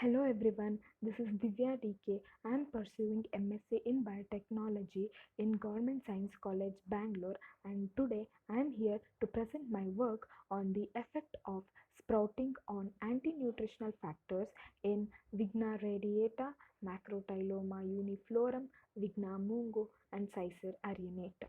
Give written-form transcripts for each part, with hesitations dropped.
Hello everyone, this is Divya DK. I am pursuing MSc in Biotechnology in Government Science College, Bangalore, and today I am here to present my work on the effect of sprouting on anti-nutritional factors in Vigna radiata, Macrotyloma uniflorum, Vigna mungo, and Cicer areata.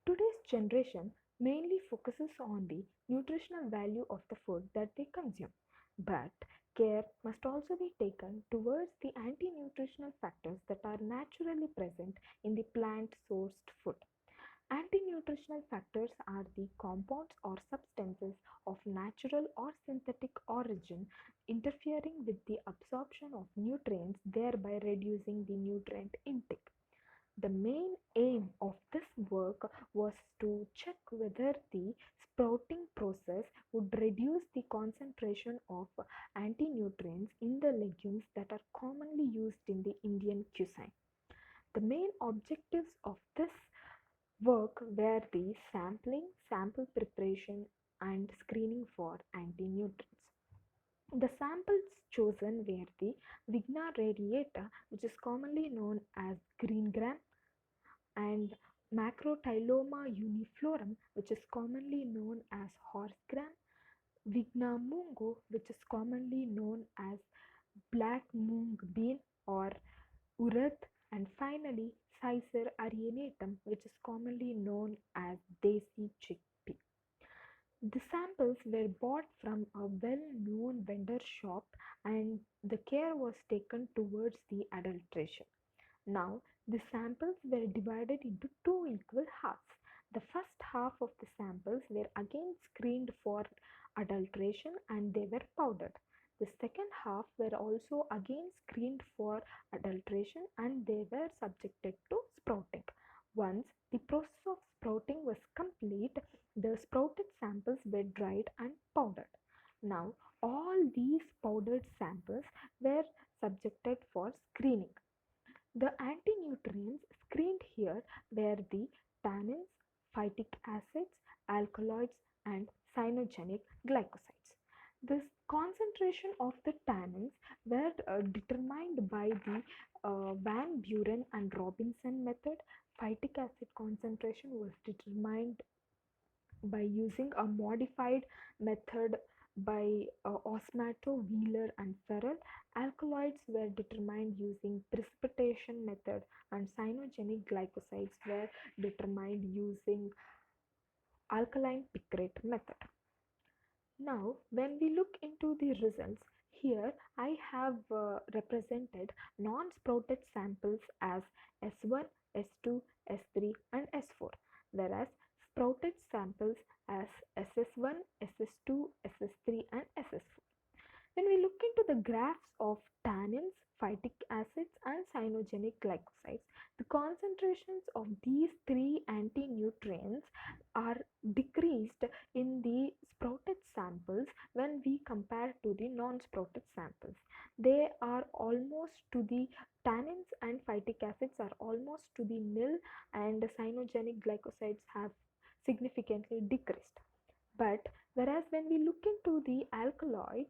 Today's generation mainly focuses on the nutritional value of the food that they consume, but care must also be taken towards the anti nutritional factors that are naturally present in the plant sourced food. Anti nutritional factors are the compounds or substances of natural or synthetic origin interfering with the absorption of nutrients, thereby reducing the nutrient intake. The main aim of this work was to check whether the sprouting process would reduce the concentration of anti-nutrients in the legumes that are commonly used in the Indian cuisine. The main objectives of this work were the sampling, sample preparation, and screening for anti-nutrients. The samples chosen were the Vigna radiata, which is commonly known as green gram, and Macrotyloma uniflorum, which is commonly known as horse gram, Vigna mungo, which is commonly known as black mung bean or urad, and finally Cicer arenatum, which is commonly known as desi chickpea. The samples were bought from a well-known vendor shop and the care was taken towards the adulteration. Now, the samples were divided into two equal halves. The first half of the samples were again screened for adulteration and they were powdered. The second half were also again screened for adulteration and they were subjected to sprouting. Once the process of sprouting was complete, the sprouted samples were dried and powdered. Now, all these powdered samples were subjected for screening. The anti-nutrients screened here were the tannins, phytic acids, alkaloids, and cyanogenic glycosides. This concentration of the tannins were determined by the Van Buren and Robinson method. Phytic acid concentration was determined by using a modified method by Osmato, Wheeler, and Ferrell. Alkaloids were determined using precipitation method, and cyanogenic glycosides were determined using alkaline picrate method. Now, when we look into the results, here I have represented non-sprouted samples as S1, S2, S3 and S4, whereas sprouted samples as SS1, SS2, SS3 and SS4. When we look into the graphs of tannins, phytic acids and cyanogenic glycosides, the concentrations of these three anti-nutrients are decreased in the sprouted samples when we compare to the non-sprouted samples. They are almost to the tannins and phytic acids are almost to the nil, and the cyanogenic glycosides have significantly decreased. But whereas when we look into the alkaloid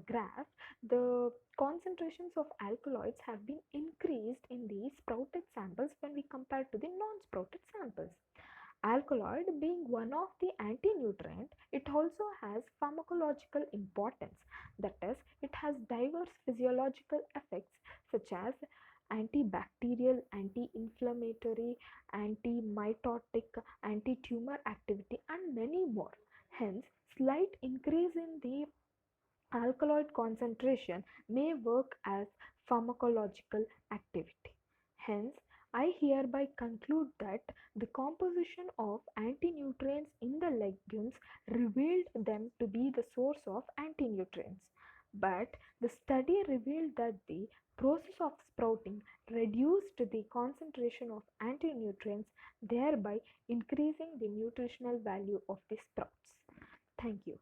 graph, the concentrations of alkaloids have been increased in the sprouted samples when we compare to the non-sprouted samples. Alkaloid being one of the anti-nutrient, it also has pharmacological importance. That is, it has diverse physiological effects such as antibacterial, anti-inflammatory, anti-mitotic, anti-tumor activity and many more. Hence, slight increase in the alkaloid concentration may work as pharmacological activity. Hence, I hereby conclude that the composition of anti-nutrients in the legumes revealed them to be the source of anti-nutrients. But the study revealed that the process of sprouting reduced the concentration of anti-nutrients, thereby increasing the nutritional value of the sprouts. Thank you.